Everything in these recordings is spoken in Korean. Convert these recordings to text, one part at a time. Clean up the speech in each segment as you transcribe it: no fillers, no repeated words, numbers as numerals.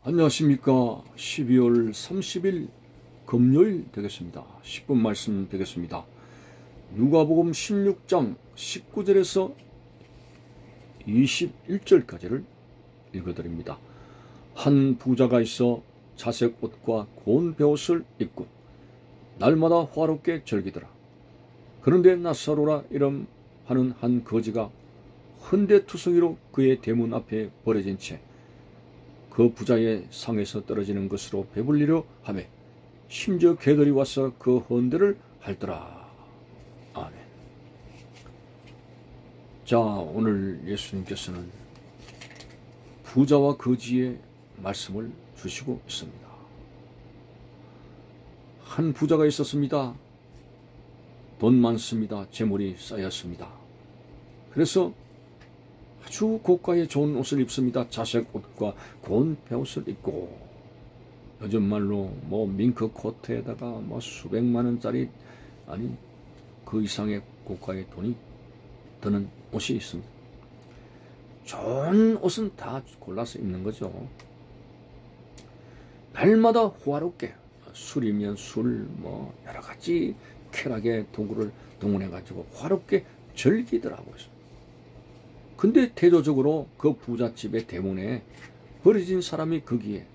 안녕하십니까. 12월 30일 금요일 되겠습니다. 10분 말씀 되겠습니다. 누가복음 16장 19절에서 21절까지를 읽어드립니다. 한 부자가 있어 자색 옷과 고운 베옷을 입고 날마다 화롭게 즐기더라. 그런데 나사로라 이름하는 한 거지가 헌데투성이로 그의 대문 앞에 버려진 채 그 부자의 상에서 떨어지는 것으로 배불리려 하며 심지어 개들이 와서 그 헌데를 핥더라. 아멘. 자, 오늘 예수님께서는 부자와 거지의 말씀을 주시고 있습니다. 한 부자가 있었습니다. 돈 많습니다. 재물이 쌓였습니다. 그래서 아주 고가의 좋은 옷을 입습니다. 자색 옷과 고운 베옷을 입고, 요즘 말로 밍크 코트에다가 수백만 원짜리, 아니 그 이상의 고가의 돈이 드는 옷이 있습니다. 좋은 옷은 다 골라서 입는 거죠. 날마다 호화롭게 술이면 술, 여러 가지 쾌락의 도구를 동원해 가지고 호화롭게 즐기더라고요. 근데 태도적으로 그 부잣집의 대문에 버려진 사람이 거기에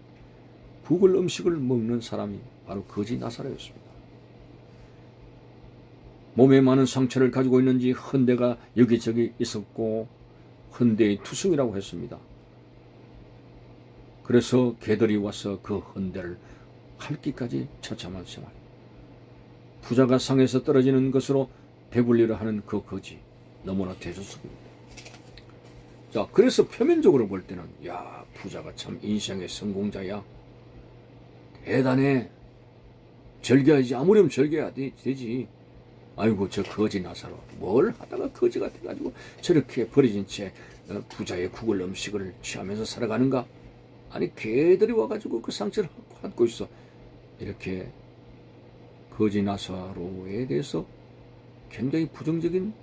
북을 음식을 먹는 사람이 바로 거지 나사로였습니다. 몸에 많은 상처를 가지고 있는지 헌데가 여기저기 있었고 헌데의 투성이라고 했습니다. 그래서 개들이 와서 그 헌데를 핥기까지 처참한 생활. 부자가 상에서 떨어지는 것으로 배불리려 하는 그 거지, 너무나 대조적입니다. 자, 그래서 표면적으로 볼 때는 야, 부자가 참 인생의 성공자야. 대단해. 즐겨야지. 아무렴 즐겨야 되지. 아이고, 저 거지 나사로 뭘 하다가 거지가 돼가지고 저렇게 버려진 채 부자의 국을 음식을 취하면서 살아가는가? 아니, 개들이 와가지고 그 상처를 핥고 있어. 이렇게 거지 나사로에 대해서 굉장히 부정적인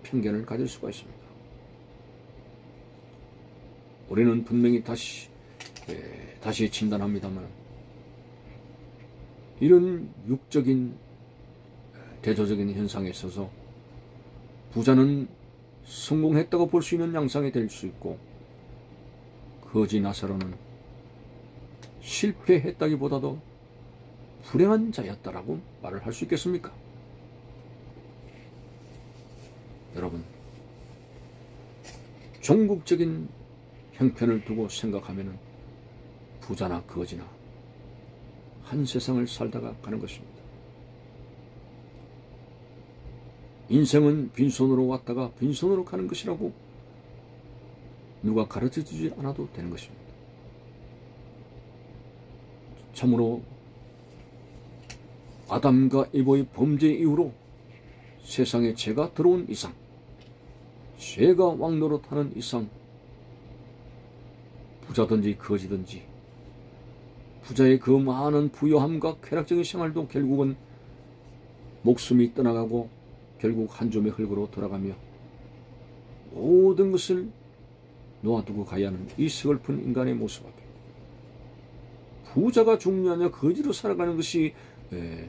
편견을 가질 수가 있습니다. 우리는 분명히 다시 진단합니다만, 이런 육적인 대조적인 현상에 있어서 부자는 성공했다고 볼 수 있는 양상이 될 수 있고, 거지 나사로는 실패했다기보다도 불행한 자였다라고 말을 할 수 있겠습니까? 여러분, 종국적인 형편을 두고 생각하면 부자나 거지나 한 세상을 살다가 가는 것입니다. 인생은 빈손으로 왔다가 빈손으로 가는 것이라고 누가 가르쳐주지 않아도 되는 것입니다. 참으로 아담과 이브의 범죄 이후로 세상에 죄가 들어온 이상, 죄가 왕노릇하는 이상, 부자든지 거지든지 부자의 그 많은 부요함과 쾌락적인 생활도 결국은 목숨이 떠나가고 결국 한 줌의 흙으로 돌아가며 모든 것을 놓아두고 가야 하는 이 서글픈 인간의 모습 앞에 부자가 중요하냐 거지로 살아가는 것이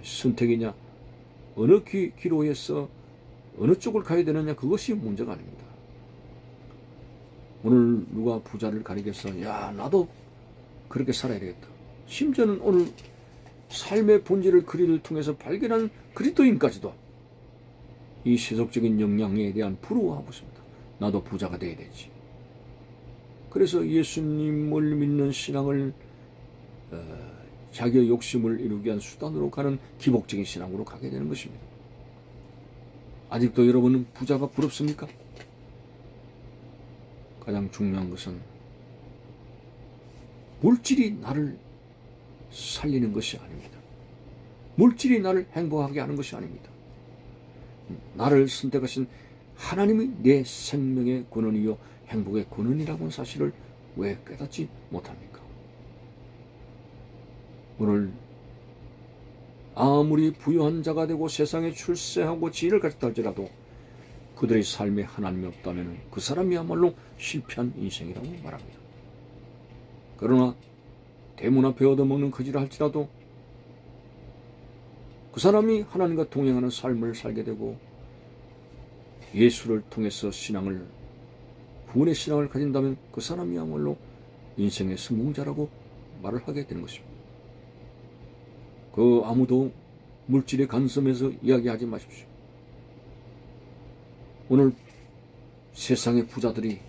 선택이냐, 어느 기로에서 어느 쪽을 가야 되느냐, 그것이 문제가 아닙니다. 오늘 누가 부자를 가리겠어? 야, 나도 그렇게 살아야 되겠다. 심지어는 오늘 삶의 본질을 그리를 통해서 발견한 그리스도인까지도 이 세속적인 영향에 대한 부러워하고 있습니다. 나도 부자가 돼야 되지. 그래서 예수님을 믿는 신앙을 자기의 욕심을 이루기 위한 수단으로 가는 기복적인 신앙으로 가게 되는 것입니다. 아직도 여러분은 부자가 부럽습니까? 가장 중요한 것은 물질이 나를 살리는 것이 아닙니다. 물질이 나를 행복하게 하는 것이 아닙니다. 나를 선택하신 하나님이 내 생명의 근원이요 행복의 근원이라는 사실을 왜 깨닫지 못합니까? 오늘 아무리 부유한 자가 되고 세상에 출세하고 지혜를 가졌다 할지라도 그들의 삶에 하나님이 없다면 그 사람이야말로 실패한 인생이라고 말합니다. 그러나 대문 앞에 얻어먹는 거지라 할지라도 그 사람이 하나님과 동행하는 삶을 살게 되고 예수를 통해서 구원의 신앙을 가진다면 그 사람이야말로 인생의 성공자라고 말을 하게 되는 것입니다. 그 아무도 물질에 간섭해서 이야기하지 마십시오. 오늘 세상의 부자들이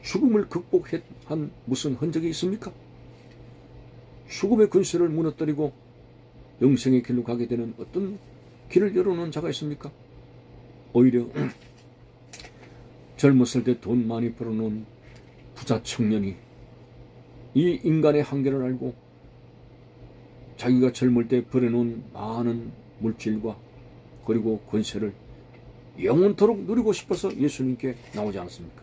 죽음을 극복한 무슨 흔적이 있습니까? 죽음의 근세를 무너뜨리고 영생의 길로 가게 되는 어떤 길을 열어놓은 자가 있습니까? 오히려 젊었을 때 돈 많이 벌어놓은 부자 청년이 이 인간의 한계를 알고 자기가 젊을 때 벌어놓은 많은 물질과 그리고 권세를 영원토록 누리고 싶어서 예수님께 나오지 않았습니까?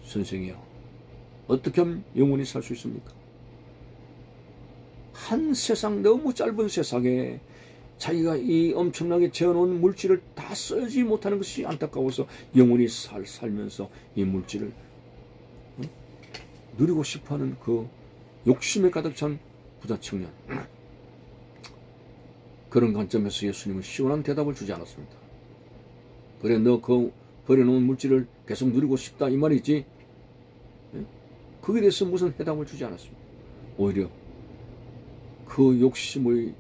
선생이요, 어떻게 하면 영원히 살 수 있습니까? 한 세상, 너무 짧은 세상에 자기가 이 엄청나게 재어놓은 물질을 다 쓰지 못하는 것이 안타까워서 영원히 살면서 이 물질을 누리고 싶어하는 그 욕심에 가득 찬 부자 청년. 그런 관점에서 예수님은 시원한 대답을 주지 않았습니다. 그래, 너 그 버려놓은 물질을 계속 누리고 싶다 이 말이지, 거기에 대해서 무슨 해답을 주지 않았습니다. 오히려 그 욕심의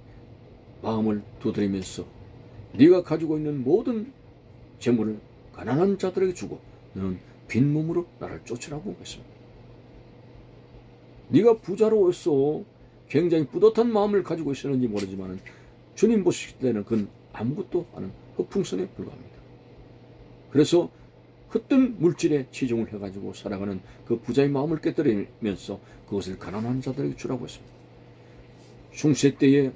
마음을 두드리면서 네가 가지고 있는 모든 재물을 가난한 자들에게 주고 너는 빈몸으로 나를 쫓으라고 했습니다. 네가 부자로서 굉장히 뿌듯한 마음을 가지고 있었는지 모르지만 주님 보실 때는 그건 아무것도 아닌 흑풍선에 불과합니다. 그래서 헛된 물질에 치중을 해가지고 살아가는 그 부자의 마음을 깨뜨리면서 그것을 가난한 자들에게 주라고 했습니다. 중세 때에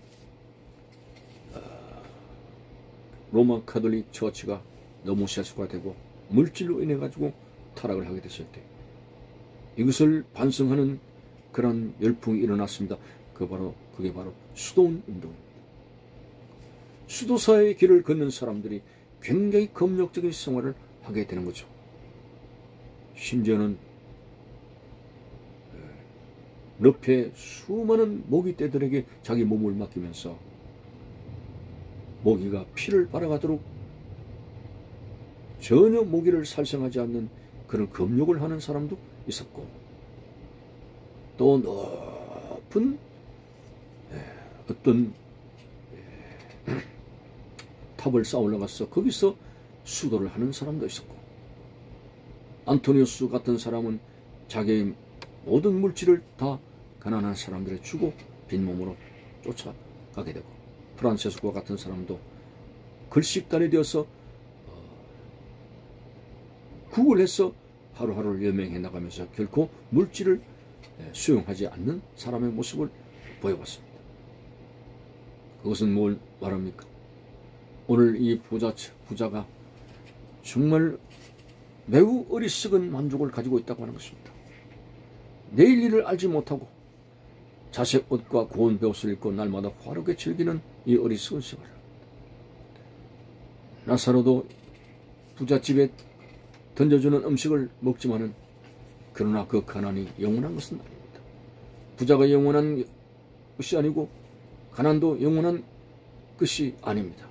로마 카톨릭 처치가 너무 세속화되고 물질로 인해 가지고 타락을 하게 됐을 때 이것을 반성하는 그런 열풍이 일어났습니다. 그게 바로 수도원 운동입니다. 수도사의 길을 걷는 사람들이 굉장히 검역적인 생활을 하게 되는 거죠. 심지어는 늪에 수많은 모기떼들에게 자기 몸을 맡기면서 모기가 피를 빨아가도록 전혀 모기를 살생하지 않는 그런 검역을 하는 사람도 있었고, 또 높은 어떤 탑을 쌓아 올라가서 거기서 수도를 하는 사람도 있었고, 안토니우스 같은 사람은 자기의 모든 물질을 다 가난한 사람들에 주고 빈몸으로 쫓아가게 되고, 프란체스코 같은 사람도 글식단이 되어서 국을 해서 하루하루를 연명해 나가면서 결코 물질을 수용하지 않는 사람의 모습을 보여봤습니다. 그것은 뭘 말합니까? 오늘 이 부자가 정말 매우 어리석은 만족을 가지고 있다고 하는 것입니다. 내일 일을 알지 못하고 자색 옷과 고운 베옷을 입고 날마다 화롭게 즐기는 이 어리석은 생활. 나사로도 부잣집에 던져주는 음식을 먹지만은 그러나 그 가난이 영원한 것은 아닙니다. 부자가 영원한 것이 아니고 가난도 영원한 것이 아닙니다.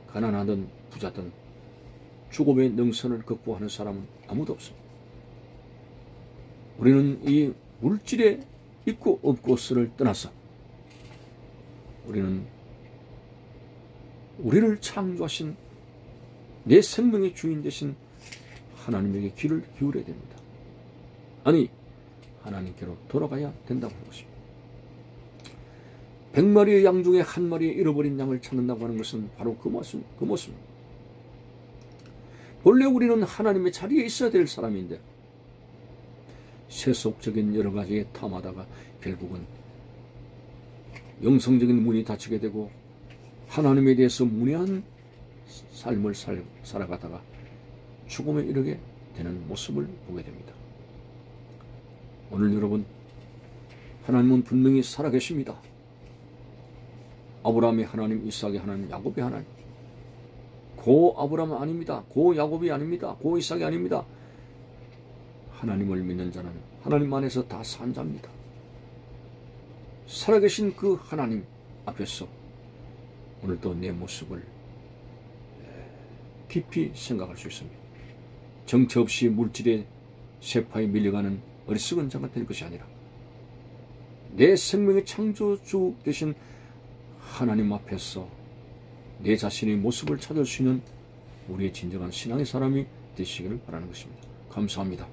가난하든 부자든 죽음의 능선을 극복하는 사람은 아무도 없습니다. 우리는 이 물질에 있고 없고를 떠나서 우리는 우리를 창조하신 내 생명의 주인 되신 하나님에게 귀를 기울여야 됩니다. 아니, 하나님께로 돌아가야 된다고 하는 것입니다. 100마리의 양 중에 한 마리의 잃어버린 양을 찾는다고 하는 것은 바로 그 모습입니다. 본래 우리는 하나님의 자리에 있어야 될 사람인데 세속적인 여러 가지에 탐하다가 결국은 영성적인 문이 닫히게 되고 하나님에 대해서 문외한 삶을 살아가다가 죽음에 이르게 되는 모습을 보게 됩니다. 오늘 여러분, 하나님은 분명히 살아계십니다. 아브라함의 하나님, 이삭의 하나님, 야곱의 하나님. 고 아브라함 아닙니다. 고 야곱이 아닙니다. 고 이삭이 아닙니다. 하나님을 믿는 자는 하나님 안에서 다 산 자입니다. 살아계신 그 하나님 앞에서 오늘도 내 모습을 깊이 생각할 수 있습니다. 정처 없이 물질의 세파에 밀려가는 어리석은 자가 될 것이 아니라 내 생명의 창조주 되신 하나님 앞에서 내 자신의 모습을 찾을 수 있는 우리의 진정한 신앙의 사람이 되시기를 바라는 것입니다. 감사합니다.